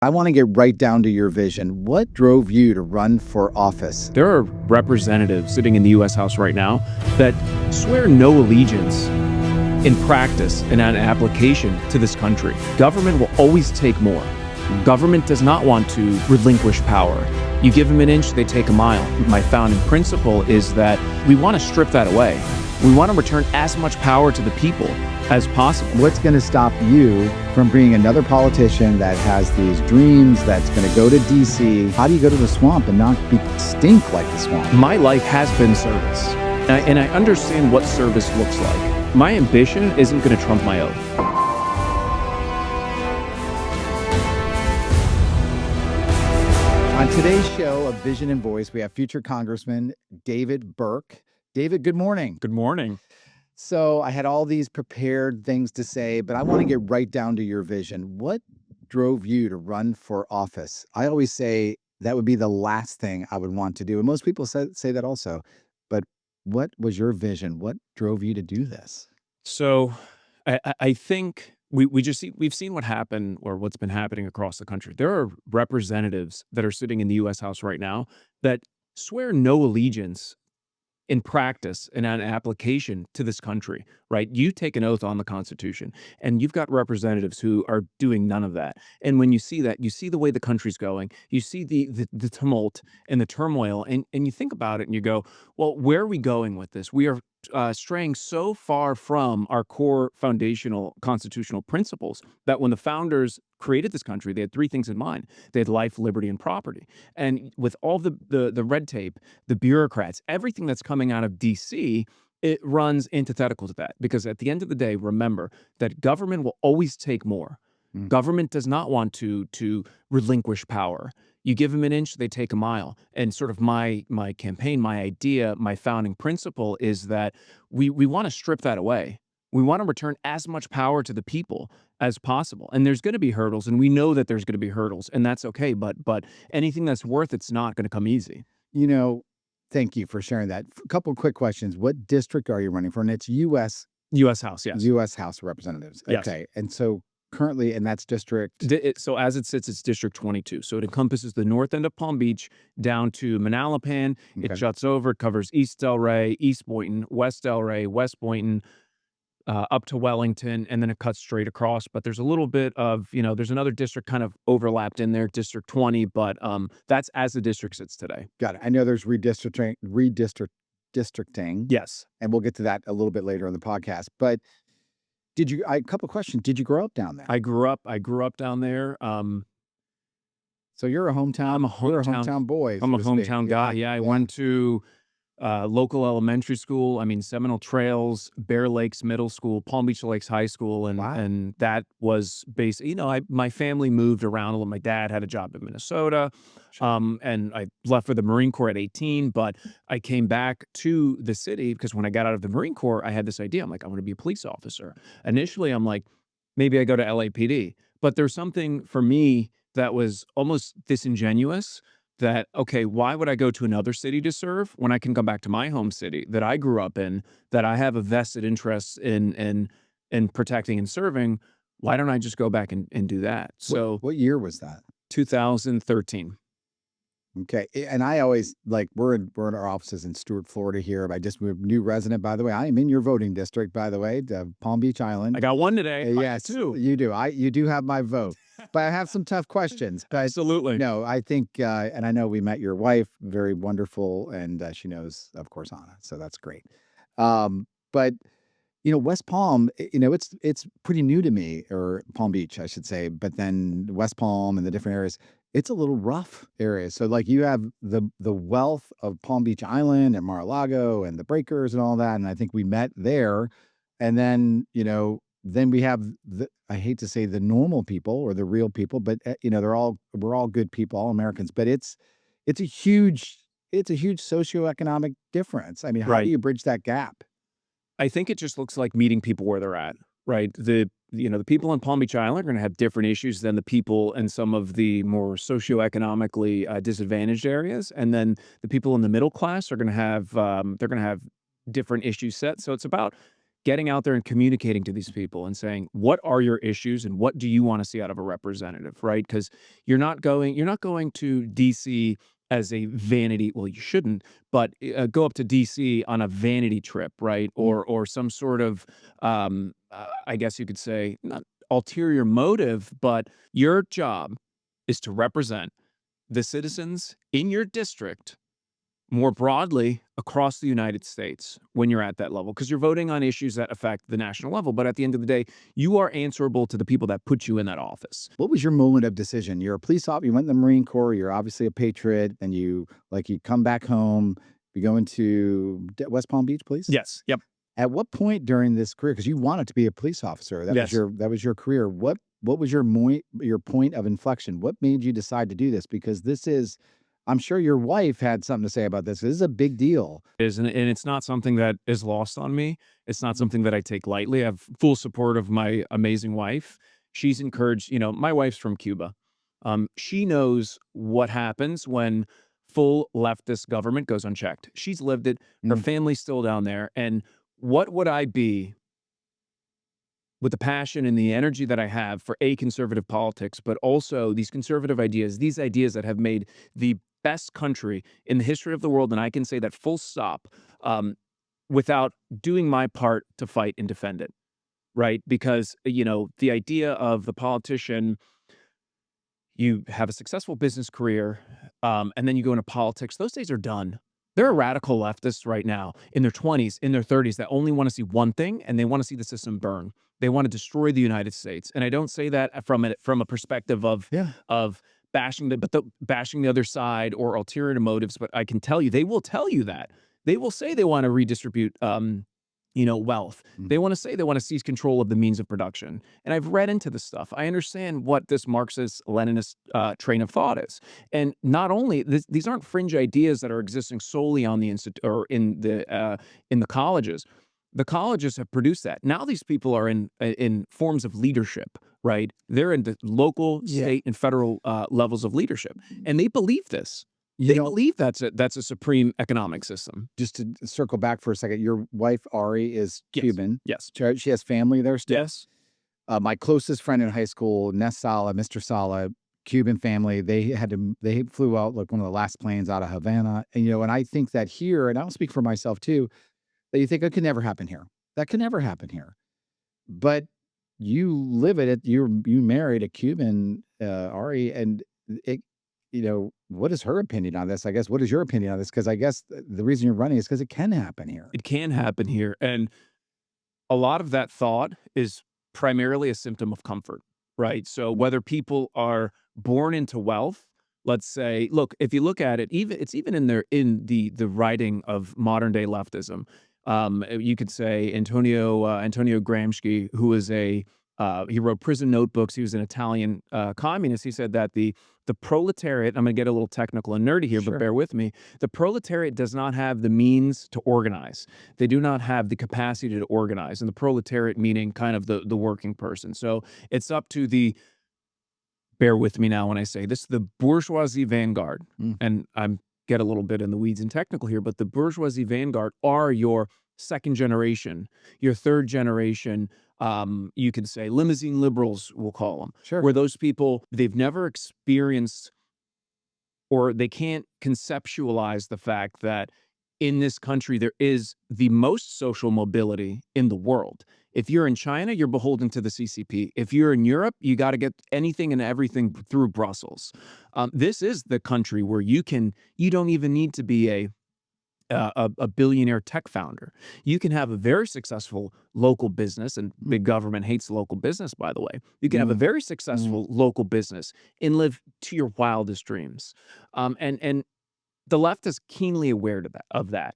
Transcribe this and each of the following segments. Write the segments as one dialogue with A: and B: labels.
A: I want to get right down to your vision. What drove you to run for office?
B: There are representatives sitting in the U.S. House right now that swear no allegiance in practice and an application to this country. Government will always take more. Government does not want to relinquish power. You give them an inch, they take a mile. My founding principle is that we want to strip that away. We want to return as much power to the people as possible.
A: What's going to stop you from being another politician that has these dreams that's going to go to D.C.? How do you go to the swamp and not stink like the swamp?
B: My life has been service, and I understand what service looks like. My ambition isn't going to trump my oath.
A: On today's show of Vision and Voice, we have future Congressman David Burke. David, good morning.
B: Good morning.
A: So I had all these prepared things to say, but I want to get right down to your vision. What drove you to run for office? I always say that would be the last thing I would want to do. And most people say that also. But what was your vision? What drove you to do this?
B: So I think we've seen what happened or what's been happening across the country. There are representatives that are sitting in the U.S. House right now that swear no allegiance in practice and an application to this country, right? You take an oath on the Constitution, and you've got representatives who are doing none of that. And when you see that, you see the way the country's going, you see the tumult and the turmoil, and you think about it and you go, well, where are we going with this? We are straying so far from our core foundational constitutional principles that when the founders created this country, they had three things in mind. They had life, liberty, and property. And with all the red tape, the bureaucrats, everything that's coming out of D.C., it runs antithetical to that. Because at the end of the day, remember that government will always take more. Government does not want to relinquish power. You give them an inch, they take a mile. And sort of my campaign, my idea, my founding principle is that we want to strip that away. We want to return as much power to the people as possible. And there's going to be hurdles, and we know that there's going to be hurdles, and that's okay. But anything that's worth it's not going to come easy.
A: Thank you for sharing that. A couple of quick questions. What district are you running for? And it's U.S.
B: House, yes.
A: U.S. House of Representatives.
B: Yes.
A: Okay. And so currently, and that's district.
B: So as it sits, it's District 22. So it encompasses the north end of Palm Beach down to Manalapan.
A: Okay.
B: It juts over. It covers East Delray, East Boynton, West Delray, West Boynton, up to Wellington, and then it cuts straight across. But there's a little bit of, there's another district kind of overlapped in there, District 20, but that's as the district sits today.
A: Got it. I know there's redistricting.
B: Yes.
A: And we'll get to that a little bit later in the podcast. But a couple of questions. Did you grow up down there?
B: I grew up down there.
A: So you're a hometown. You're a hometown boy.
B: I'm a hometown guy. Yeah, I went to local elementary school. I mean, Seminole Trails, Bear Lakes Middle School, Palm Beach Lakes High School, and that was based. My family moved around a little. My dad had a job in Minnesota, and I left for the Marine Corps at 18. But I came back to the city because when I got out of the Marine Corps, I had this idea. I'm like, I want to be a police officer. Initially, I'm like, maybe I go to LAPD. But there's something for me that was almost disingenuous. That, okay, why would I go to another city to serve when I can come back to my home city that I grew up in, that I have a vested interest in protecting and serving? Why don't I just go back and do that? So
A: what year was that?
B: 2013.
A: Okay. And I always we're in our offices in Stuart, Florida here. I just moved, new resident, by the way. I am in your voting district, by the way, Palm Beach Island.
B: I got one today.
A: Yes,
B: too.
A: You do. You do have my vote. But I have some tough questions. But
B: Absolutely.
A: No, I think, and I know we met your wife, very wonderful, and she knows, of course, Anna. So that's great. But West Palm, it's pretty new to me, or Palm Beach, I should say. But then West Palm and the different areas, it's a little rough area. So you have the wealth of Palm Beach Island and Mar-a-Lago and the breakers and all that. And I think we met there. And then, then we have I hate to say the normal people or the real people, but we're all good people, all Americans, but it's a huge socioeconomic difference. I mean, how do you bridge that gap?
B: I think it just looks like meeting people where they're at, right? The people on Palm Beach Island are going to have different issues than the people in some of the more socioeconomically disadvantaged areas, and then the people in the middle class are going to have different issue sets. So it's about getting out there and communicating to these people and saying, "What are your issues and what do you wanna see out of a representative?" Right? Because you're not going to DC as a vanity, well, you shouldn't, but, go up to DC on a vanity trip, right?
A: Mm.
B: Or some sort of, I guess you could say, not ulterior motive, but your job is to represent the citizens in your district more broadly across the United States when you're at that level, because you're voting on issues that affect the national level. But at the end of the day, you are answerable to the people that put you in that office.
A: What was your moment of decision? You're a police officer, you went in the Marine Corps, you're obviously a patriot, and you come back home, you go into West Palm Beach Police?
B: Yes. Yep.
A: At what point during this career, because you wanted to be a police officer,
B: Yes.
A: that was your career. What was your point of inflection? What made you decide to do this? Because this is, I'm sure your wife had something to say about this. This is a big deal.
B: And it's not something that is lost on me. It's not something that I take lightly. I have full support of my amazing wife. She's encouraged, my wife's from Cuba. She knows what happens when full leftist government goes unchecked. She's lived it. Her
A: Mm,
B: family's still down there. And what would I be with the passion and the energy that I have for conservative politics, but also these conservative ideas, these ideas that have made the best country in the history of the world, and I can say that full stop, um, without doing my part to fight and defend it, right? Because, the idea of the politician, you have a successful business career, and then you go into politics, those days are done. There are radical leftists right now in their 20s, in their 30s that only want to see one thing, and they want to see the system burn. They want to destroy the United States. And I don't say that from a perspective of
A: yeah.
B: bashing the other side or ulterior motives, but I can tell you they will tell you that. They will say they want to redistribute wealth.
A: Mm.
B: They want to say they want to seize control of the means of production. And I've read into this stuff. I understand what this Marxist Leninist train of thought is. And not only these aren't fringe ideas that are existing solely on the institute or in the colleges. The colleges have produced that. Now these people are in forms of leadership, right? They're in the local,
A: Yeah.
B: state, and federal levels of leadership, and they believe this.
A: You
B: They
A: know,
B: believe that's a supreme economic system.
A: just to circle back for a second, your wife, Ari, is
B: Yes.
A: Cuban.
B: Yes.
A: She has family there still.
B: Yes.
A: My closest friend in high school, Ness Sala, Mr. Sala, Cuban family, they flew out like one of the last planes out of Havana. And I think that here, and I'll speak for myself too, that you think it could never happen here. That could never happen here. But you live it. You married a Cuban, Ari, and it, what is her opinion on this? I guess, what is your opinion on this? Because I guess the reason you're running is because it can happen here.
B: It can happen here, and a lot of that thought is primarily a symptom of comfort, right? So whether people are born into wealth, let's say, look, if you look at it, even in the writing of modern day leftism, you could say Antonio Gramsci, who was he wrote Prison Notebooks. He was an Italian communist. He said that the proletariat. I'm going to get a little technical and nerdy here, but
A: Sure.
B: bear with me. The proletariat does not have the means to organize. They do not have the capacity to organize, and the proletariat meaning kind of the working person. So it's up to the, bear with me now when I say this, the bourgeoisie vanguard,
A: Mm,
B: and I'm get a little bit in the weeds and technical here, but the bourgeoisie vanguard are your second generation, your third generation. You could say limousine liberals, we'll call them,
A: sure.
B: where those people, they've never experienced or they can't conceptualize the fact that in this country there is the most social mobility in the world. If you're in China, you're beholden to the CCP. If you're in Europe, you got to get anything and everything through Brussels. This is the country where you don't even need to be a billionaire tech founder. You can have a very successful local business, and
A: Mm,
B: big government hates local business, by the way. You can have a
A: mm,
B: very
A: mm.
B: successful local business and live to your wildest dreams. And the left is keenly aware of that.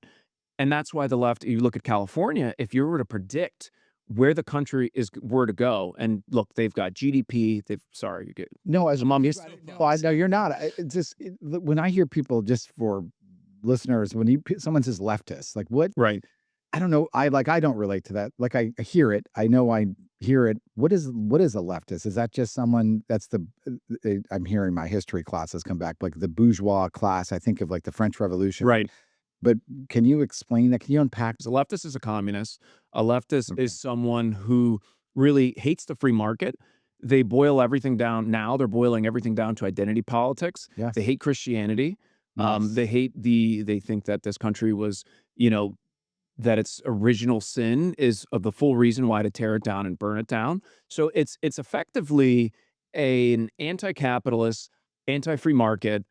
B: And that's why the left, you look at California, if you were to predict where the country were to go, and look, they've got GDP, sorry, you get,
A: No, as
B: I'm on my
A: no, I
B: soapbox.
A: know you're not. When I hear people, just for listeners, when someone says leftist, like what?
B: Right.
A: I don't know. I don't relate to that. Like I hear it. I know I hear it. What is a leftist? Is that just someone that's I'm hearing my history classes come back, like the bourgeois class. I think of like the French Revolution.
B: Right.
A: But can you explain that? Can you unpack?
B: A leftist is a communist. A leftist
A: Okay.
B: is someone who really hates the free market. They boil everything down now, they're boiling everything down to identity politics. They
A: Yes.
B: hate Christianity.
A: Yes.
B: They think that this country was, you know, that its original sin is of the full reason why to tear it down and burn it down. So it's effectively an anti-capitalist, anti-free market,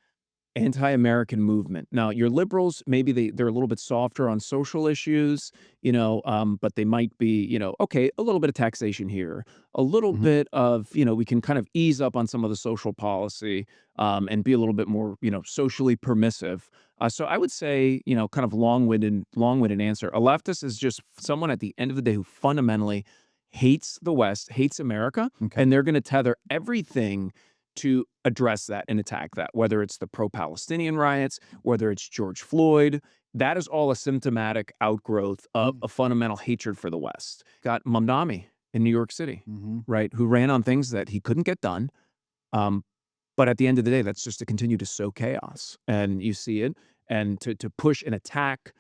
B: anti-American movement. Now, your liberals, maybe they're a little bit softer on social issues, but they might be, okay, a little bit of taxation here, a little
A: Mhm.
B: bit of, we can kind of ease up on some of the social policy, and be a little bit more, socially permissive. So I would say, kind of long-winded answer. A leftist is just someone at the end of the day who fundamentally hates the West, hates America,
A: Okay.
B: and they're going to tether everything to address that and attack that, whether it's the pro-Palestinian riots, whether it's George Floyd. That is all a symptomatic outgrowth of
A: Mm.
B: a fundamental hatred for the West. Got Mamdani in New York City,
A: Mhm.
B: right, who ran on things that he couldn't get done. Um, but at the end of the day, that's just to continue to sow chaos. And you see it, and to push and attack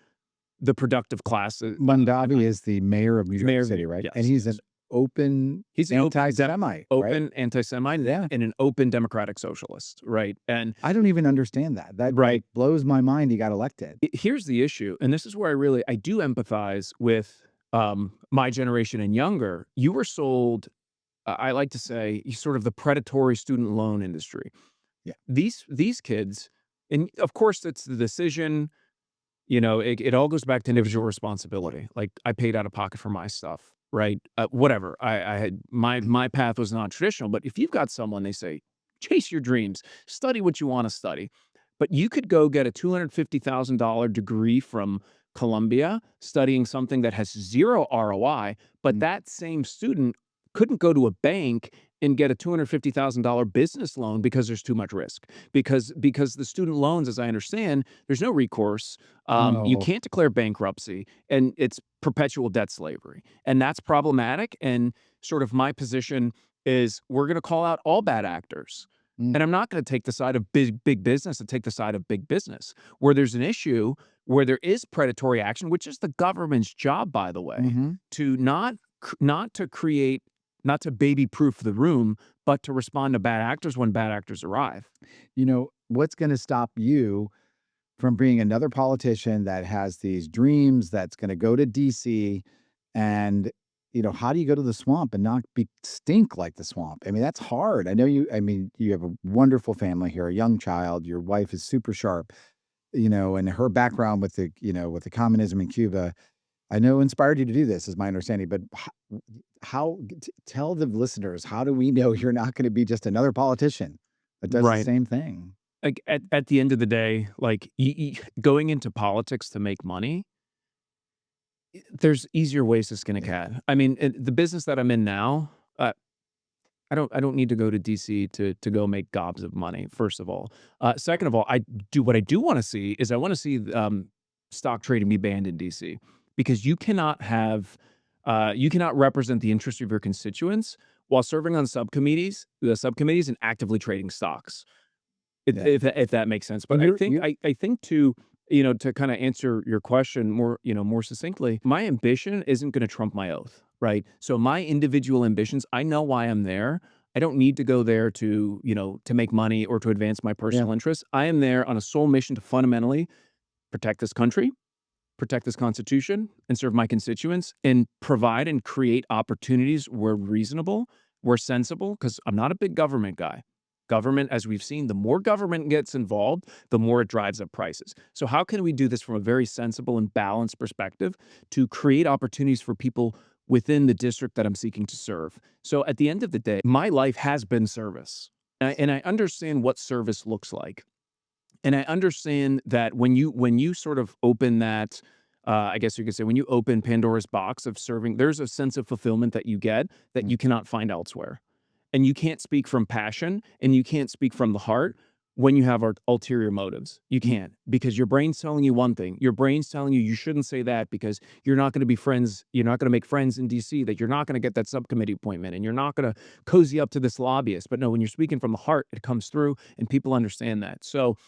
B: the productive classes.
A: Mondavi is the mayor of New York
B: Mayor of
A: City, right? And
B: yes,
A: he's
B: yes.
A: an open
B: He's an
A: anti-Semite, right?
B: open anti-Semite
A: Yeah.
B: and an open democratic socialist, right? And
A: I don't even understand that. That, like,
B: right.
A: blows my mind he got elected.
B: Here's the issue, and this is where I do empathize with, my generation and younger. You were sold, I like to say, you sort of the predatory student loan industry.
A: Yeah.
B: These kids, and of course, it's the decision. It all goes back to individual responsibility. Like, I paid out of pocket for my stuff, right? Whatever. I had my path was non-traditional, but if you've got someone, they say, chase your dreams, study what you want to study. But you could go get a $250,000 degree from Columbia studying something that has zero ROI, but
A: Mm.
B: that same student couldn't go to a bank and get a $250,000 business loan because there's too much risk. Because the student loans, as I understand, there's no recourse. You
A: No.
B: can't declare bankruptcy, and it's perpetual debt slavery, and that's problematic. And sort of my position is we're going to call out all bad actors.
A: Mm.
B: And I'm not going to take the side of big business and take the side of big business. Where there's an issue, where there is predatory action, which is the government's job, by the way,
A: Mhm.
B: to not to create, not to baby proof the room, but to respond to bad actors when bad actors arrive.
A: What's gonna stop you from being another politician that has these dreams that's gonna go to DC and, how do you go to the swamp and not be stink like the swamp? I mean, that's hard. I mean, you have a wonderful family here, a young child, your wife is super sharp, and her background with with the communism in Cuba, I know inspired you to do this is my understanding, but tell the listeners, how do we know you're not gonna be just another politician that does the
B: Right.
A: same thing?
B: Like, at the end of the day, like, going into politics to make money, there's easier ways to skin a
A: Yeah.
B: cat. I mean, the business that I'm in now, I don't need to go to DC to go make gobs of money, first of all. Second of all, what I do wanna see is I wanna see, stock trading be banned in DC, because you cannot represent the interest of your constituents while serving on the subcommittees and actively trading stocks.
A: Yeah.
B: If that makes sense. But
A: And you
B: I think to kinda answer your question more succinctly, my ambition isn't gonna trump my oath, right? So my individual ambitions, I know why I'm there. I don't need to go there to make money or to advance my
A: yeah.
B: personal interests. I am there on a sole mission to fundamentally protect this country, protect this Constitution, and serve my constituents, and provide and create opportunities where reasonable, where sensible, because I'm not a big government guy. Government, as we've seen, the more government gets involved, the more it drives up prices. So how can we do this from a very sensible and balanced perspective to create opportunities for people within the district that I'm seeking to serve? So at the end of the day, my life has been service. And I understand what service looks like. And I understand that when you sort of open that, I guess you could say, when you open Pandora's box of serving, there's a sense of fulfillment that you get that
A: Mm.
B: you cannot find elsewhere. And you can't speak from passion, and you can't speak from the heart when you have ulterior motives. You
A: Mm.
B: can't, because your brain's telling you one thing. Your brain's telling you you shouldn't say that because you're not going to be friends. You're not going to make friends in DC, that you're not going to get that subcommittee appointment, and you're not going to cozy up to this lobbyist. But no, when you're speaking from the heart, it comes through, and people understand that. So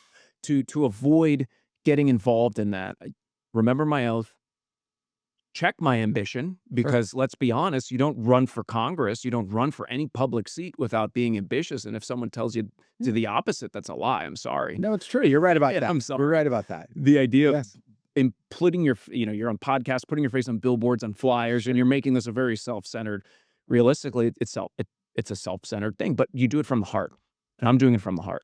B: to avoid getting involved in that, remember my oath, check my ambition
A: Sure.
B: because let's be honest, you don't run for Congress, you don't run for any public seat without being ambitious. And if someone tells you
A: Yeah.
B: to the opposite, that's a lie. I'm sorry.
A: No, it's true. You're right about
B: Yeah,
A: that.
B: I'm sorry.
A: You're right about that.
B: The idea of
A: Yes.
B: putting you're on podcasts, putting your face on billboards, on flyers, and
A: Sure.
B: you're making this a very self-centered. Realistically, it's a self-centered thing, but you do it from the heart, and I'm doing it from the heart,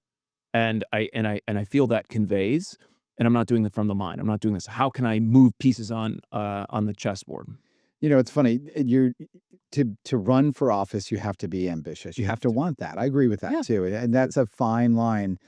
B: and I feel that conveys, and I'm not doing it from the mind. I'm not doing this. How can I move pieces on the chessboard?
A: It's funny. You're to run for office, you have to be ambitious. You have to want that. I agree with that
B: Yeah.
A: too, and that's a fine line.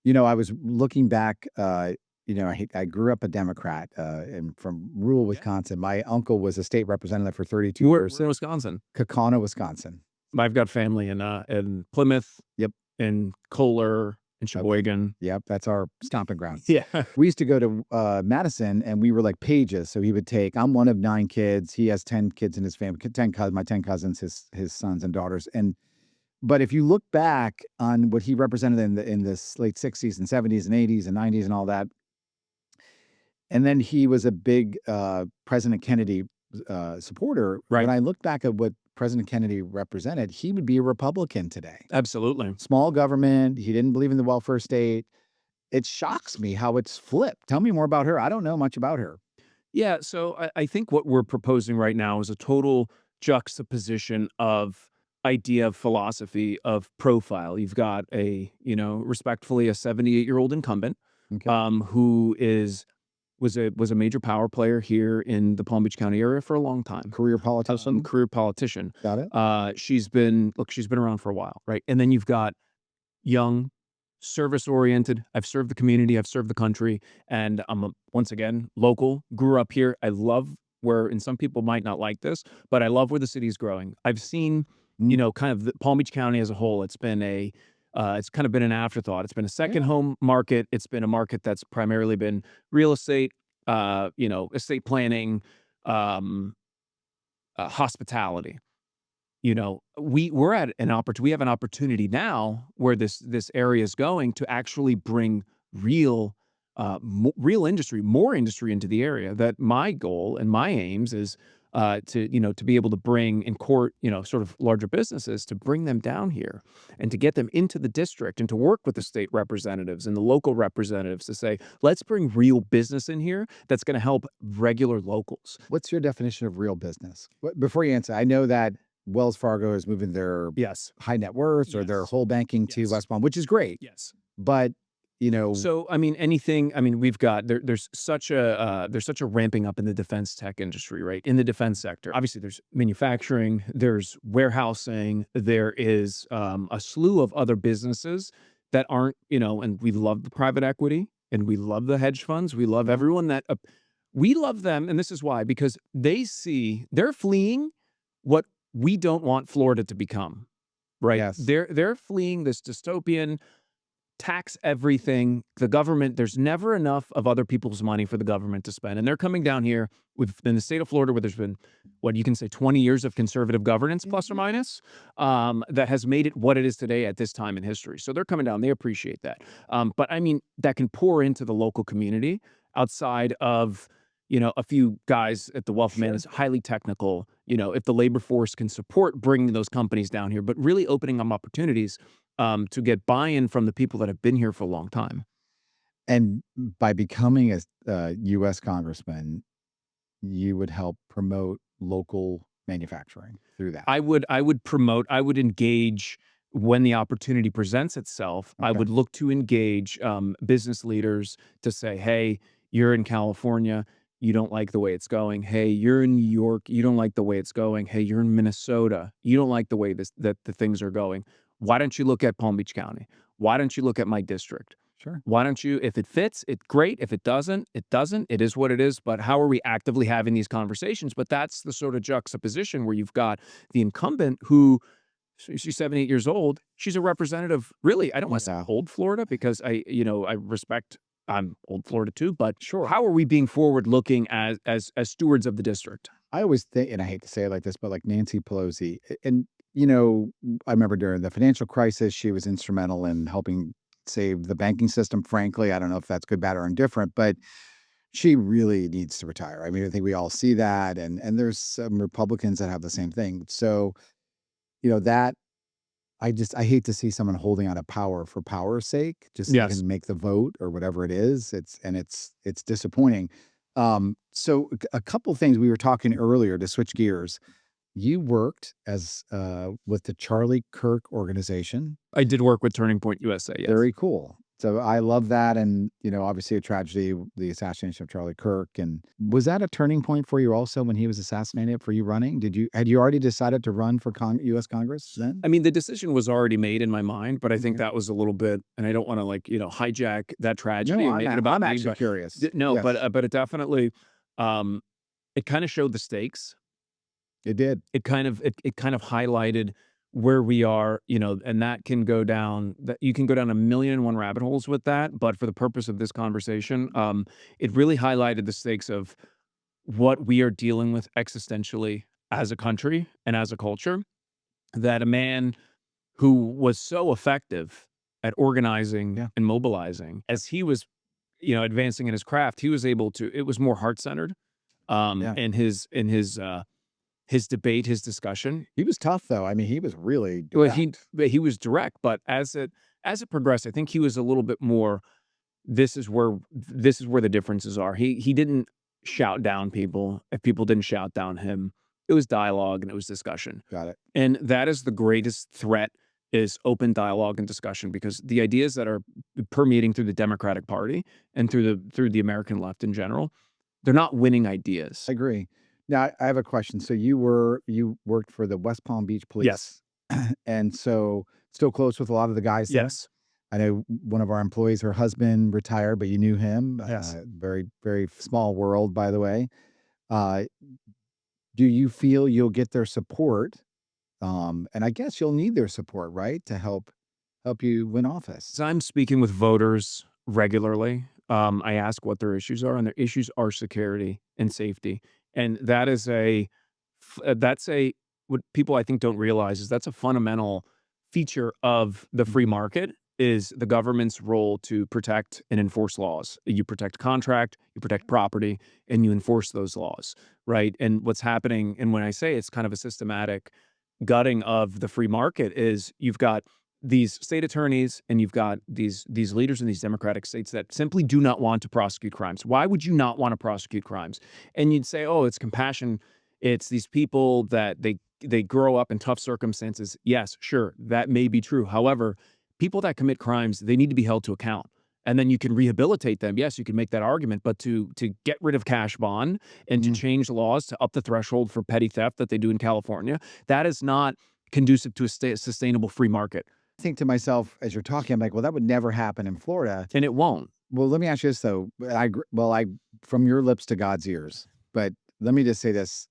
A: I was looking back. I grew up a Democrat, and from rural
B: Yeah.
A: Wisconsin. My uncle was a state representative for 32
B: We're
A: years.
B: in Wisconsin.
A: Kaukauna, Wisconsin.
B: I've got family in Plymouth,
A: Yep.
B: in Kohler, in
A: Okay.
B: Sheboygan.
A: Yep. That's our stomping ground.
B: Yeah.
A: We used to go to Madison, and we were like pages. So he would take. I'm one of 9 kids. He has 10 kids in his family. 10 cousins, my 10 cousins, his sons and daughters. But if you look back on what he represented in this late 60s and 70s and 80s and 90s and all that, and then he was a big President Kennedy supporter.
B: Right.
A: When I look back at what President Kennedy represented, he would be a Republican today.
B: Absolutely.
A: Small government. He didn't believe in the welfare state. It shocks me how it's flipped. Tell me more about her. I don't know much about her.
B: Yeah, so I think what we're proposing right now is a total juxtaposition of idea, of philosophy, of profile. You've got respectfully, a 78-year-old incumbent,
A: Okay.
B: who was a major power player here in the Palm Beach County area for a long time.
A: Career politician.
B: Career politician.
A: Got it.
B: She's been around for a while, right? And then you've got young, service oriented. I've served the community, I've served the country, and once again, local, grew up here. I love and some people might not like this, but I love where the city's growing. I've seen,
A: Mm.
B: kind of the Palm Beach County as a whole. It's kind of been an afterthought. It's been a second
A: Yeah.
B: home market. It's been a market that's primarily been real estate, estate planning, um, hospitality. We're at an opportunity. We have an opportunity now where this area is going to actually bring real, real industry, more industry into the area. That my goal and my aims is to be able to bring and court sort of larger businesses to bring them down here and to get them into the district and to work with the state representatives and the local representatives to say, let's bring real business in here that's going to help regular locals.
A: What's your definition of real business? Before you answer, I know that Wells Fargo is moving their
B: Yes.
A: high net worth or their
B: Yes.
A: whole banking to
B: Yes.
A: West Palm, which is great.
B: Yes.
A: But
B: So, we've got there's such a ramping up in the defense tech industry, right? In the defense sector. Obviously, there's manufacturing, there's warehousing, there is a slew of other businesses that aren't, and we love the private equity and we love the hedge funds. We love everyone that we love them. And this is why, because they're fleeing what we don't want Florida to become, right?
A: Yes.
B: They're fleeing this dystopian tax everything. The government, there's never enough of other people's money for the government to spend. And they're coming down here in the state of Florida, where there's been, what you can say, 20 years of conservative governance, plus or minus, that has made it what it is today at this time in history. So they're coming down. They appreciate that. But that can pour into the local community outside of, a few guys at the wealth man is highly technical. If the labor force can support bringing those companies down here, but really opening up opportunities to get buy-in from the people that have been here for a long time.
A: And by becoming a U.S. congressman, you would help promote local manufacturing through that.
B: I would engage when the opportunity presents itself. I
A: Okay.
B: would look to engage business leaders to say, hey, you're in California, you don't like the way it's going. Hey, you're in New York, you don't like the way it's going. Hey, you're in Minnesota, you don't like the way that the things are going. Why don't you look at Palm Beach County? Why don't you look at my district?
A: Sure.
B: Why don't you, if it fits, it's great. If it doesn't, it doesn't. It is what it is. But how are we actively having these conversations? But that's the sort of juxtaposition where you've got the incumbent who, she's 78 years old. She's a representative. Really, I don't want to say
A: Yeah.
B: old Florida, because I respect, I'm old Florida too, but
A: Sure.
B: how are we being forward looking as stewards of the district?
A: I always think, and I hate to say it like this, but like Nancy Pelosi, and I remember during the financial crisis, she was instrumental in helping save the banking system. Frankly, I don't know if that's good, bad, or indifferent, but She really needs to retire. I mean, I think we all see that, and there's some Republicans that have the same thing. So, that I hate to see someone holding on to power for power's sake, just so they
B: Yes.
A: can make the vote or whatever it is. It's disappointing. So a couple things we were talking earlier to switch gears. You worked as with the Charlie Kirk organization.
B: I did work with Turning Point USA, yes.
A: Very cool. So I love that, and obviously a tragedy, the assassination of Charlie Kirk. And was that a turning point for you also when he was assassinated? For you running, had you already decided to run for U.S. Congress then?
B: I mean, the decision was already made in my mind, but I think
A: Okay.
B: that was a little bit, and I don't wanna, like, hijack that tragedy
A: No,
B: and make it about
A: I'm
B: me,
A: actually
B: but
A: curious.
B: no,
A: Yes,
B: but it definitely, um, it kinda showed the stakes.
A: it did.
B: It kind of highlighted where we are, and that you can go down a million and one rabbit holes with that, but for the purpose of this conversation, it really highlighted the stakes of what we are dealing with existentially as a country and as a culture, that a man who was so effective at organizing
A: Yeah,
B: and mobilizing as he was, advancing in his craft, he was able to it was more heart-centered,
A: yeah.
B: his debate, his discussion.
A: He was tough though. I mean, he was really
B: Well,
A: direct.
B: he was direct, but as it progressed, I think he was a little bit more, this is where the differences are. He didn't shout down people if people didn't shout down him. It was dialogue and it was discussion.
A: Got it.
B: And that is the greatest threat, is open dialogue and discussion, because the ideas that are permeating through the Democratic Party and through the American left in general, they're not winning
A: I
B: ideas.
A: agree. Now, I have a question. So you worked for the West Palm Beach
B: Yes.
A: Police, and so still close with a lot of the guys there.
B: Yes.
A: I know one of our employees, her husband retired, but you knew him.
B: Yes.
A: Very, very small world, by the way. Uh, do you feel you'll get their support? And I guess you'll need their support, right, to help you win office.
B: So I'm speaking with voters regularly. I ask what their issues are, and their issues are security and safety. And that's a what people I think don't realize is that's a fundamental feature of the free
A: Mhm.
B: market, is the government's role to protect and enforce laws. You protect contract, you protect property, and you enforce those laws, right? And what's happening, and when I say it's kind of a systematic gutting of the free market, is you've got these state attorneys and you've got these leaders in these democratic states that simply do not want to prosecute crimes. Why would you not want to prosecute crimes? And you'd say, "Oh, it's compassion. It's these people that they grow up in tough circumstances." Yes, sure, that may be true. However, people that commit crimes, they need to be held to account. And then you can rehabilitate them. Yes, you can make that argument, but to get rid of cash bond and to
A: Mhm.
B: change laws to up the threshold for petty theft that they do in California, that is not conducive to a sustainable free market,
A: I think to myself as you're talking, I'm like, well, that would never happen in Florida.
B: and it won't.
A: Well, let me ask you this though. I from your lips to God's ears. But let me just say this: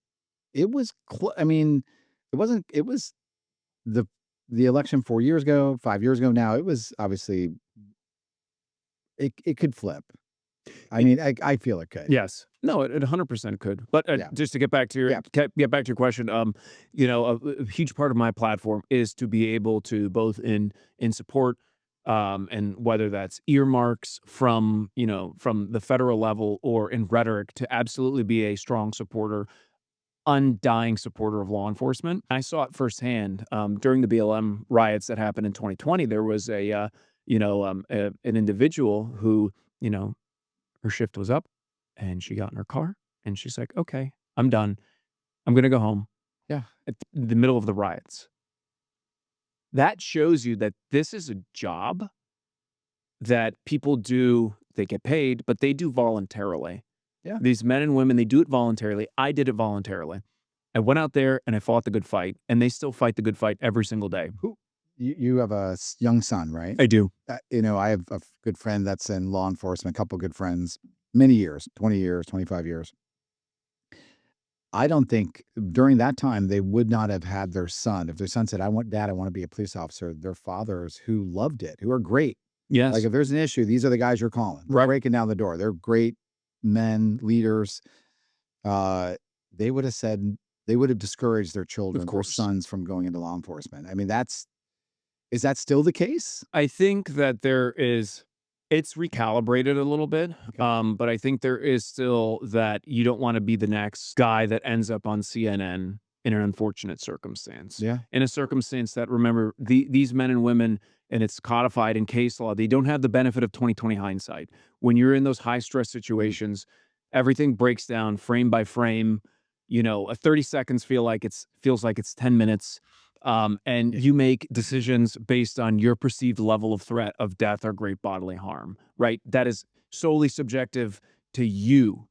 A: it was. I mean, it wasn't. It was the the election 4 years ago, 5 years ago. Now it was obviously it could flip. I
B: It
A: mean, I feel it could.
B: Yes. No, it 100% could. But,
A: Yeah.
B: just to
A: Yeah.
B: get back to your question, a huge part of my platform is to be able to both in support, and whether that's earmarks from the federal level or in rhetoric, to absolutely be a strong supporter, undying supporter of law enforcement. I saw it firsthand, during the BLM riots that happened in 2020. There was an individual who, you know, her shift was up, and she got in her car, and she's like, "Okay, I'm done. I'm gonna go home,"
A: Yeah.
B: at the middle of the riots. That shows you that this is a job that people do. They get paid, but they do voluntarily.
A: Yeah.
B: These men and women, they do it voluntarily. I did it voluntarily. I went out there and I fought the good fight, and they still fight the good fight every single day.
A: Who you have a young son, right?
B: I do.
A: I have a good friend that's in law enforcement. A couple good friends, many years, 20 years, 25 years. I don't think during that time they would not have had their son. If their son said, Dad, I want to be a police officer," their fathers who loved it, who are great. Like
B: Yes.
A: if there's an issue, these are the guys you're calling. They're
B: Right.
A: breaking down the door. They're great men, leaders. Uh, they would have said they would have discouraged their
B: Of
A: children, their
B: course.
A: sons from going into law enforcement. I mean, is that still the case?
B: I think that there is. It's recalibrated a little bit,
A: Okay.
B: but I think there is still that you don't wanna be the next guy that ends up on CNN in an unfortunate circumstance.
A: Yeah.
B: In a circumstance that, remember, these men and women, and it's codified in case law, they don't have the benefit of 20/20 hindsight. When you're in those high stress
A: Mm.
B: situations, everything breaks down frame by frame. 30 seconds feels like it's 10 minutes. And
A: Yeah.
B: you make decisions based on your perceived level of threat of death or great bodily harm, right? That is solely subjective to you,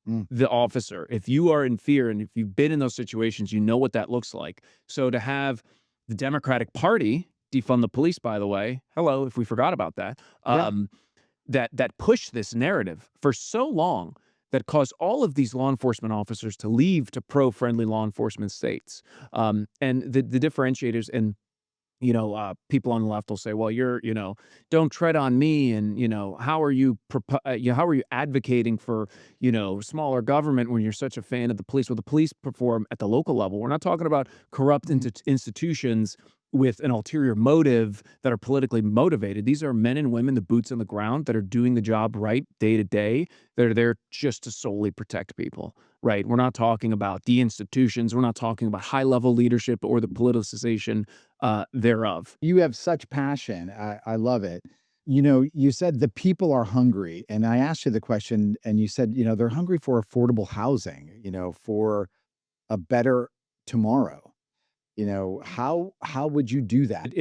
A: Mm.
B: the officer. If you are in fear and if you've been in those situations, you know what that looks like. So to have the Democratic Party defund the police, by the way, hello, if we forgot about that,
A: Yeah.
B: that pushed this narrative for so long, that caused all of these law enforcement officers to leave to pro-friendly law enforcement states. And the differentiators, and people on the left will say, "Well, don't tread on me," and how are you advocating for smaller government when you're such a fan of the police? Well, the police perform at the local level. We're not talking about corrupt
A: Mhm.
B: institutions with an ulterior motive that are politically motivated. These are men and women, the boots on the ground, that are doing the job right day to day. That are there just to solely protect people. Right? We're not talking about the institutions. We're not talking about high level leadership or the politicization thereof.
A: You have such passion. I love it. You said the people are hungry, and I asked you the question, and you said, they're hungry for affordable housing, for a better tomorrow. How would you do that?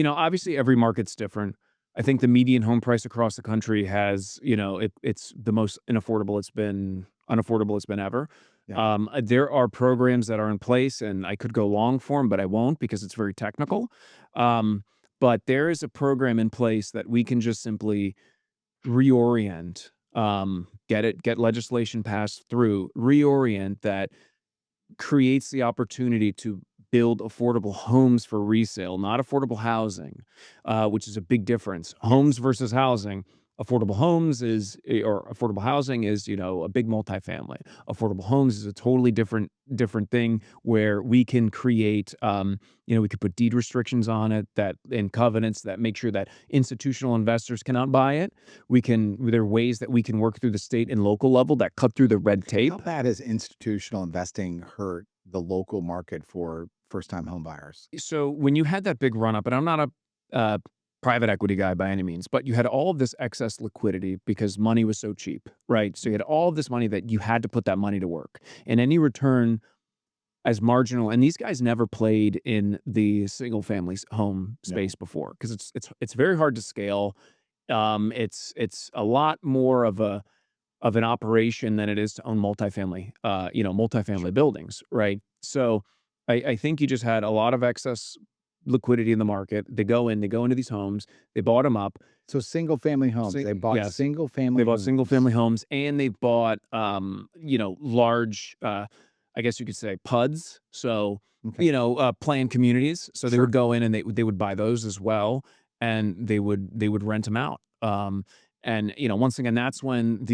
B: Obviously every market's different. I think the median home price across the country has, it's the most unaffordable it's been ever.
A: Yeah.
B: There are programs that are in place, and I could go long for them, but I won't because it's very technical. Um, but there is a program in place that we can just simply reorient, get legislation passed through, reorient that creates the opportunity to build affordable homes for resale, not affordable housing, which is a big difference. Homes
A: Yes.
B: versus housing. Affordable homes or affordable housing is, a big multifamily. Affordable homes is a totally different thing where we can create, we could put deed restrictions on it, that and covenants that make sure that institutional investors cannot buy it. There are ways that we can work through the state and local level that cut through the red
A: How
B: tape.
A: bad has institutional investing hurt the local market for first-time home buyers?
B: So when you had that big run up, and I'm not a private equity guy by any means, but you had all of this excess liquidity because money was so cheap, right? So you had all of this money that you had to put that money to work, and any return as marginal. And these guys never played in the single family home
A: No.
B: space before because it's very hard to scale. It's a lot more of an operation than it is to own
A: Sure.
B: multifamily buildings, right? So I think you just had a lot of excess liquidity in the market. They go into these homes, they bought them up.
A: So single-family homes, they bought
B: Yes, they
A: single-family
B: bought single
A: homes.
B: family homes, and they bought, large, I guess you could say PUDs. So,
A: Okay.
B: planned communities. So they
A: Sure.
B: would go in and they would buy those as well, and they would rent them out. And once again, that's when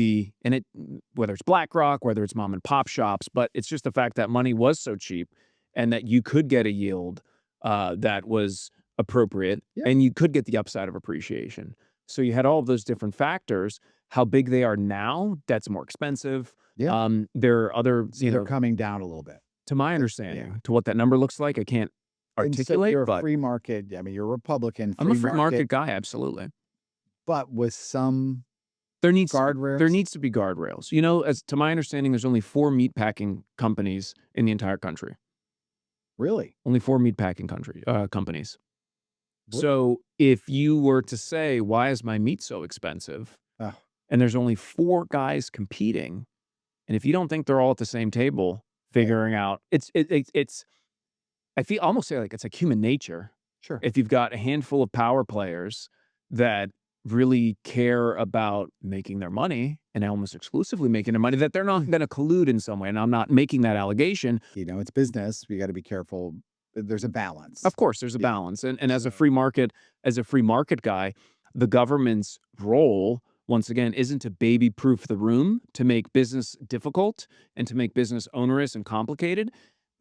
B: whether it's BlackRock, whether it's mom and pop shops, but it's just the fact that money was so cheap, and that you could get a yield that was appropriate,
A: Yeah.
B: and you could get the upside of appreciation. So you had all of those different factors. How big they are now, that's more expensive.
A: Yeah.
B: There are other,
A: So they're coming down a little bit.
B: to my
A: Yeah.
B: understanding, to what that number looks like, I can't
A: And so
B: articulate,
A: you're a
B: but
A: free market, I mean, you're a Republican,
B: I'm a
A: free
B: free market
A: market,
B: guy, absolutely.
A: but with some
B: There needs there
A: guardrails?
B: needs to be guardrails. As to my understanding, there's only 4 meatpacking companies in the entire country.
A: Really?
B: Only 4 companies.
A: What?
B: So, if you were to say, "Why is my meat so expensive?"
A: Oh,
B: and there's only 4 guys competing, and if you don't think they're all at the same table
A: right.
B: figuring out it's I feel almost say like it's like human nature.
A: Sure.
B: If you've got a handful of power players that really care about making their money and almost exclusively making their money, that they're not gonna collude in some way, and I'm not making that allegation.
A: It's business. We gotta be careful. There's a balance.
B: Of course, there's a
A: Yeah.
B: balance, and
A: So
B: as a free market guy, the government's role, once again, isn't to baby-proof the room, to make business difficult and to make business onerous and complicated.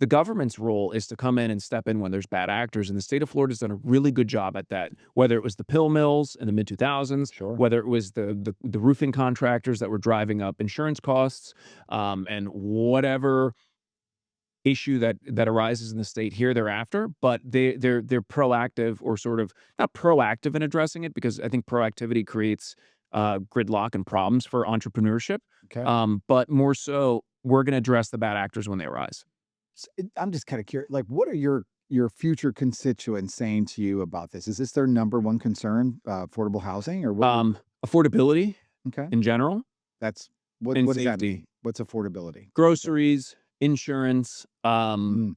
B: The government's role is to come in and step in when there's bad actors, and the state of Florida's done a really good job at that. Whether it was the pill mills in the mid 2000s,
A: Sure.
B: whether it was the roofing contractors that were driving up insurance costs, and whatever issue that arises in the state here thereafter, but they're proactive, or sort of not proactive in addressing it, because I think proactivity creates gridlock and problems for entrepreneurship.
A: Okay.
B: But more so, we're going to address the bad actors when they arise.
A: I'm just kind of curious, like, what are your future constituents saying to you about this? Is this their number one concern, affordable housing, or what?
B: Affordability
A: Okay,
B: in general,
A: that's
B: and
A: what does that
B: safety,
A: mean? What's affordability?
B: groceries, insurance.
A: Mm,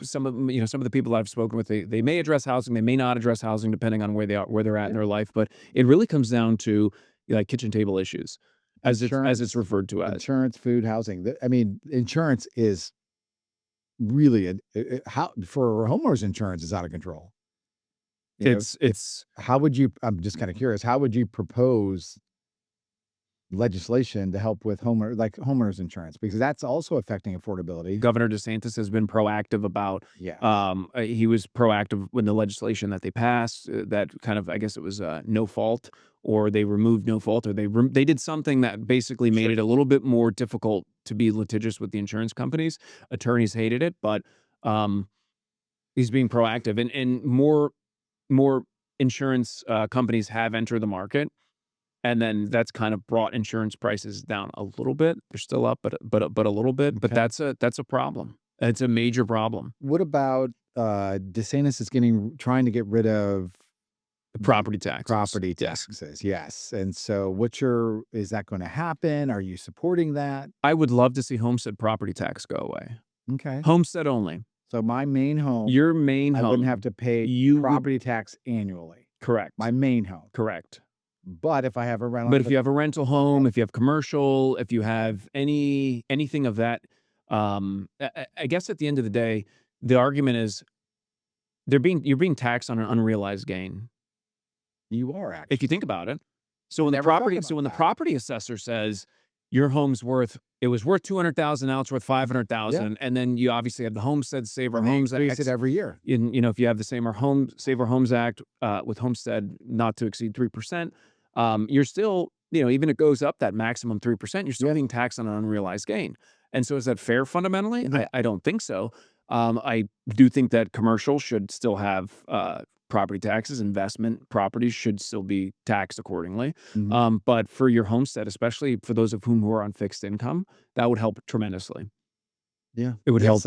B: Some of the people I've spoken with, they may address housing, they may not address housing, depending on where they're at in
A: yeah.
B: their life. But it really comes down to like kitchen table issues, as it's
A: Insurance,
B: referred to as.
A: insurance, food, housing. I mean, insurance is really how for homeowners insurance is out of control. You know, if
B: It's
A: how would you? I'm just kind of curious. How would you propose legislation to help with homeowners insurance, because that's also affecting affordability.
B: Governor DeSantis has been proactive about.
A: Yes.
B: He was proactive when the legislation that they passed, that kind of, I guess it was no fault, or they removed no fault, or they did something that basically made
A: Sure.
B: it a little bit more difficult to be litigious with the insurance companies. Attorneys hated it, but um, he's being proactive, and more insurance companies have entered the market, and then that's kind of brought insurance prices down a little bit. They're still up, but a little bit. But
A: Okay.
B: that's a problem. It's a major problem.
A: What about DeSantis is trying to get rid of
B: The
A: the
B: property taxes.
A: property
B: Yes.
A: taxes? Yes. And so is that going to happen? Are you supporting that?
B: I would love to see homestead property tax go away.
A: Okay.
B: Homestead only.
A: So my main home,
B: Your main
A: I wouldn't have
B: home,
A: to pay
B: you would
A: property tax annually. My
B: correct.
A: main home.
B: Correct.
A: But if I have a rental,
B: But if you have a rental home, if you have commercial, if you have anything of that, I guess at the end of the day, the argument is you're being taxed on an unrealized gain.
A: you are
B: If you
A: actually.
B: think about it.
A: I never thought about
B: When the
A: that.
B: property assessor says your home's it was worth 200,000, now it's worth
A: Yeah.
B: 500,000, and then you obviously have the Homestead Save Our
A: And they
B: Homes
A: increase it
B: Act.
A: every year.
B: If you have the Save Our Homes Act, with homestead not to exceed 3%, you're still, even if it goes up that maximum 3%, you're still
A: Yeah.
B: being taxed on an unrealized gain. And so is that fair fundamentally?
A: No.
B: I don't think so. I do think that commercial should still have property taxes. Investment properties should still be taxed accordingly.
A: Mhm.
B: But for your homestead, especially for those of whom who are on fixed income, that would help tremendously.
A: Yeah.
B: It would help.
A: Yes,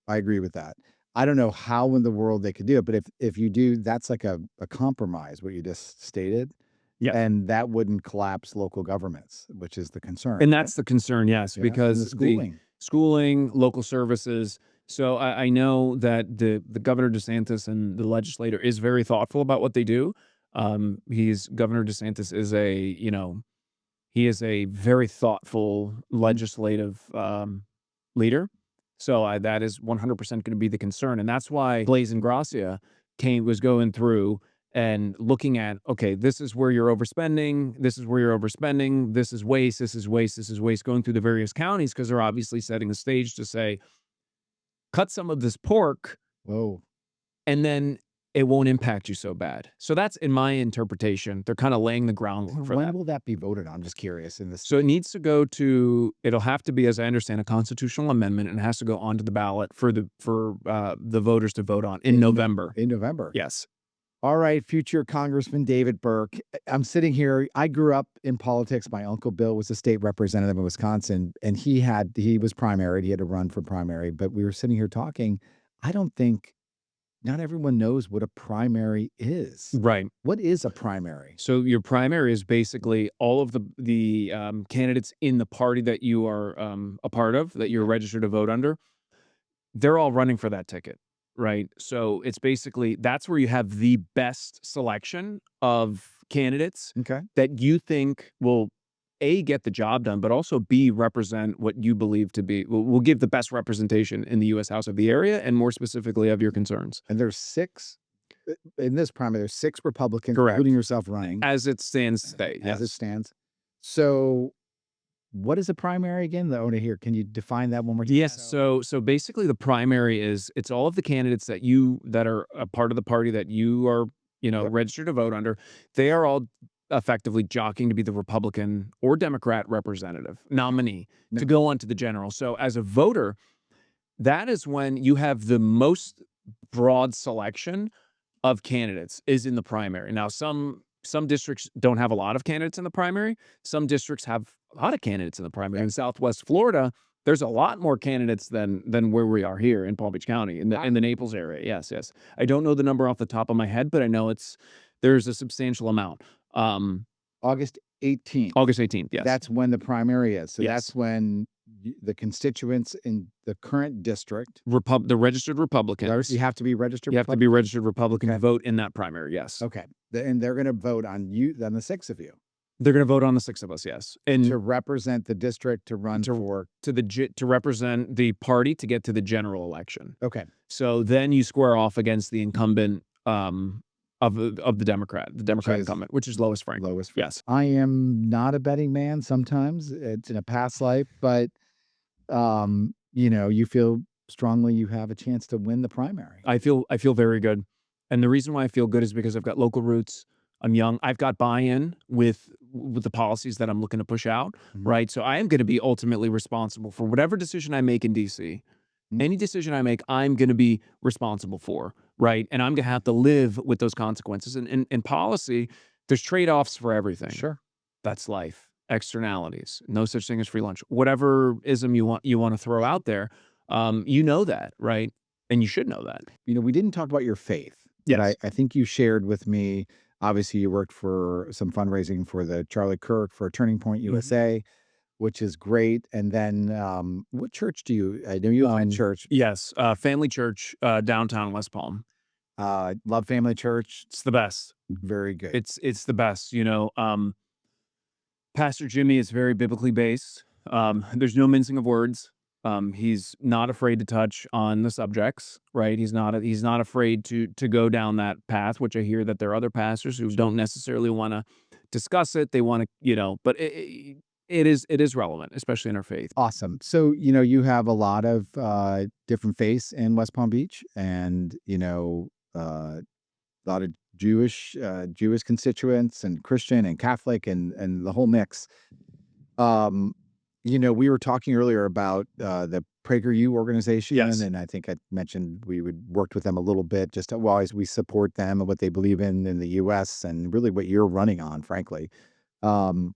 A: I agree with that. I don't know how in the world they could do it, but if you do, that's like a compromise, what you just stated,
B: Yes.
A: and that wouldn't collapse local governments, which is the concern,
B: And
A: right?
B: that's the concern, yes,
A: Yeah, and the
B: because the
A: schooling.
B: schooling, local services. So I know that the Governor DeSantis and the legislator is very thoughtful about what they do. Governor DeSantis is he is a very thoughtful
A: Mhm.
B: legislative leader. So that is 100% going to be the concern, and that's why Blaise Ingrassia was going through and looking at, okay, this is where you're overspending, this is where you're overspending, this is waste, this is waste, this is waste, going through the various counties, because they're obviously setting the stage to say, cut some of this pork,
A: Whoa.
B: and then it won't impact you so bad. So that's, in my interpretation, they're kind of laying the groundwork for
A: When
B: that.
A: will that be voted on? I'm just curious in
B: So it
A: this
B: needs to go to, it'll have to be, as I understand, a constitutional amendment, and it has to go onto the ballot for the voters to vote on in November.
A: in November.
B: Yes.
A: All right, future Congressman David Burke. I'm sitting here. I grew up in politics. My uncle Bill was a state representative in Wisconsin, and he was primaried. He had to run for primary, but we were sitting here talking. I don't think not everyone knows what a primary is.
B: Right.
A: What is a primary?
B: So your primary is basically all of the candidates in the party that you are a part of, that you're registered to vote under. They're all running for that ticket, right? So it's basically, that's where you have the best selection of candidates
A: Okay.
B: that you think will A, get the job done, but also B, represent what you believe to be, will give the best representation in the U.S. House of the area, and more specifically of your concerns.
A: And there's in this primary, there's 6 Republicans,
B: Correct.
A: including yourself, running
B: As it stands today,
A: as it
B: yes.
A: stands. So what is a primary again? I want to hear. Can you define that one more time?
B: Yes. So basically the primary is it's all of the candidates that are a part of the party that you are,
A: Yep.
B: registered to vote under. They are all effectively jockeying to be the Republican or Democrat representative nominee
A: No.
B: to go on to the general. So as a voter, that is when you have the most broad selection of candidates is in the primary. Now, some districts don't have a lot of candidates in the primary. Some districts have a lot of candidates in the primary.
A: Yeah.
B: In Southwest Florida, there's a lot more candidates than where we are here in Palm Beach County
A: Wow.
B: in the Naples area. Yes, yes. I don't know the number off the top of my head, but I know there's a substantial amount. Um,
A: August 18th.
B: August 18th. Yes,
A: That's when the primary is. So
B: yes.
A: that's when the constituents in the current district,
B: The registered Republicans.
A: you have to be registered
B: You have to be
A: Republican.
B: registered Republican to
A: Okay.
B: vote in that primary. Yes,
A: Okay. And they're going to vote on you, on the six of you,
B: they're going to vote on the six of us. Yes, and
A: to represent the district to run
B: to
A: for.
B: to represent the party to get to the general election.
A: Okay.
B: So then you square off against the incumbent of the Democrat
A: is
B: incumbent, which is Lois Franklin.
A: Lois.
B: Yes.
A: I am not a betting man sometimes. It's in a past life, but you feel strongly you have a chance to win the primary.
B: I feel very good. And the reason why I feel good is because I've got local roots. I'm young. I've got buy-in with the policies that I'm looking to push out,
A: Mhm.
B: right? So I am going to be ultimately responsible for whatever decision I make in DC.
A: Mm.
B: Any decision I make, I'm going to be responsible for, right? And I'm going to have to live with those consequences. And in policy, there's trade-offs for everything.
A: Sure.
B: That's life. Externalities. No such thing as free lunch. Whatever ism you want to throw out there, you know that, right? And you should know that.
A: We didn't talk about your faith, but
B: Yes.
A: I think you shared with me. Obviously, you worked for some fundraising for the Charlie Kirk for Turning Point
B: Mhm.
A: USA, which is great. And then, what church do you? I know you attend church.
B: Yes. Family Church, downtown West Palm.
A: Love Family Church.
B: It's the best.
A: Very good.
B: It's the best. Pastor Jimmy is very biblically based. There's no mincing of words. He's not afraid to touch on the subjects, right? He's not afraid to go down that path, which I hear that there are other pastors who don't necessarily want to discuss it. They want to, but it is relevant, especially in our faith.
A: Awesome. So, you have a lot of different faiths in West Palm Beach, and a lot of Jewish constituents, and Christian and Catholic, and the whole mix. Um, we were talking earlier about the PragerU organization,
B: Yes.
A: and I think I mentioned we would worked with them a little bit, just as we support them and what they believe in the U.S. and really what you're running on, frankly. Um,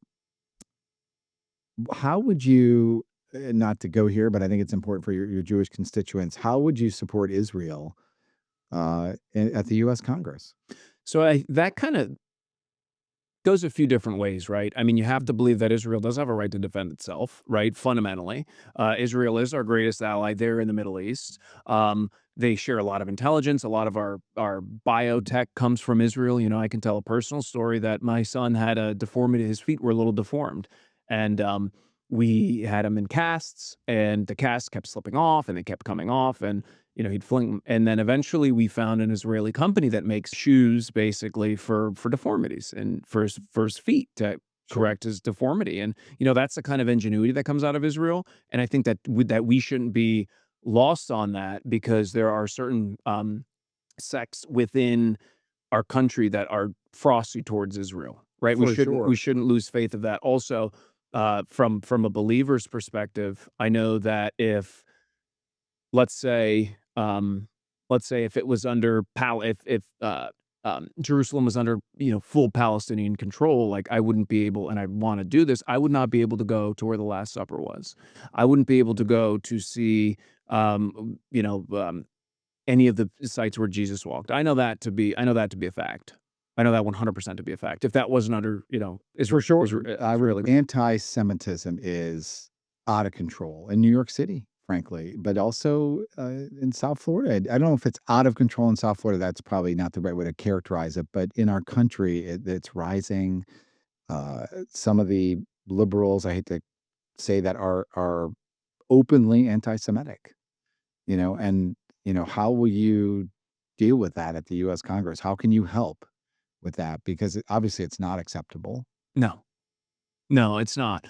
A: how would you, not to go here, but I think it's important for your Jewish constituents. How would you support Israel at the U.S. Congress?
B: So that kind of goes a few different ways, right? I mean, you have to believe that Israel does have a right to defend itself, right? Fundamentally, Israel is our greatest ally there in the Middle East. They share a lot of intelligence. A lot of our biotech comes from Israel. I can tell a personal story that my son had a deformity; his feet were a little deformed, and we had him in casts, and the casts kept slipping off, and they kept coming off, and he'd fling, and then eventually we found an Israeli company that makes shoes basically for deformities and for his feet to correct his deformity. And that's the kind of ingenuity that comes out of Israel. And I think that we shouldn't be lost on that, because there are certain sects within our country that are frosty towards Israel, right? We
A: For
B: shouldn't
A: sure.
B: we shouldn't lose faith of that. Also, from a believer's perspective, I know that if let's say, if it was under if Jerusalem was under full Palestinian control, like I wouldn't be able, and I want to do this, I would not be able to go to where the Last Supper was. I wouldn't be able to go to see any of the sites where Jesus walked. I know that to be a fact. I know that 100% to be a fact. If that wasn't under
A: For sure.
B: Israeli.
A: Anti-Semitism is out of control in New York City, frankly, but also in South Florida. I don't know if it's out of control in South Florida. That's probably not the right way to characterize it. But in our country, it's rising. Some of the liberals, I hate to say that, are openly anti-Semitic. And how will you deal with that at the U.S. Congress? How can you help with that? Because obviously it's not acceptable.
B: No. No, it's not.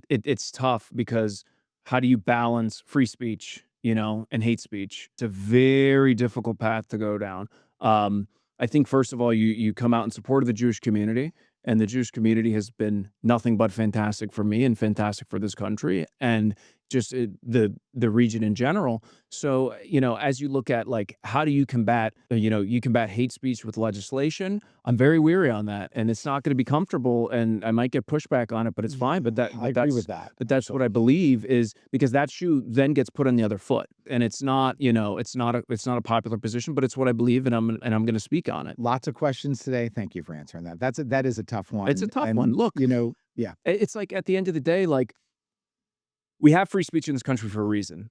B: it's tough because how do you balance free speech, and hate speech? It's a very difficult path to go down. I think first of all, you come out in support of the Jewish community, and the Jewish community has been nothing but fantastic for me and fantastic for this country and just the region in general. So, as you look at like how do you combat, you combat hate speech with legislation. I'm very weary on that, and it's not going to be comfortable, and I might get pushback on it, but it's fine. But
A: I agree with that.
B: that's what I believe is because that shoe then gets put on the other foot, and it's not, it's not a popular position, but it's what I believe, and I'm going to speak on it.
A: Lots of questions today. Thank you for answering that. That is a tough
B: It's a
A: one.
B: tough one.
A: And,
B: Look,
A: yeah,
B: it's like at the end of the day, like we have free speech in this country for a reason.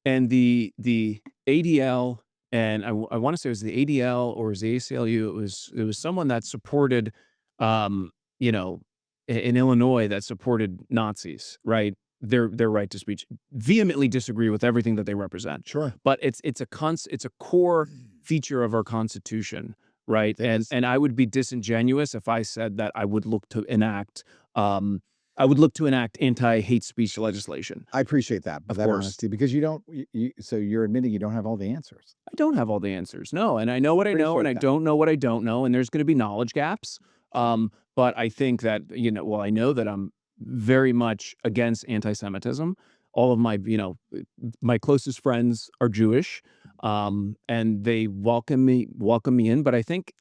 B: And the ADL, and I wanna say it was the ADL or it was the ACLU, it was someone that supported, you know, in Illinois that supported Nazis, right? Their right to speech. Vehemently disagree with everything that they represent.
A: sure.
B: But it's a core feature of our Constitution, right?
A: It
B: And
A: is.
B: and I would be disingenuous if I said that I would look to enact anti-hate speech legislation.
A: I appreciate
B: Of
A: that
B: course.
A: honesty because you don't. So you're admitting you don't have all the answers.
B: I don't have all the answers. No, and I know what I know, and
A: Appreciate
B: I
A: that.
B: don't know what I don't know, and there's going to be knowledge gaps. But I think that well, I know that I'm very much against anti-Semitism. All of my closest friends are Jewish, and they welcome me in. But I think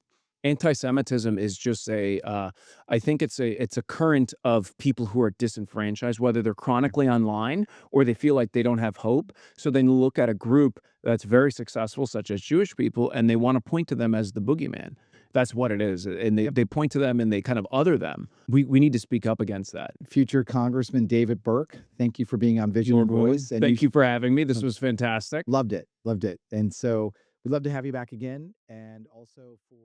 B: anti-Semitism is just I think it's a current of people who are disenfranchised, whether they're
A: Yeah.
B: chronically online or they feel like they don't have hope. So then you look at a group that's very successful, such as Jewish people, and they want to point to them as the boogeyman. That's what it is. And they,
A: Yep.
B: they point to them and they kind of other them. We need to speak up against that.
A: Future Congressman David Burke, thank you for being on Vision
B: Your
A: and
B: boy.
A: Voice, and
B: Thank you for having me. This was fantastic.
A: loved it, loved it. And so we'd love to have you back again, and also for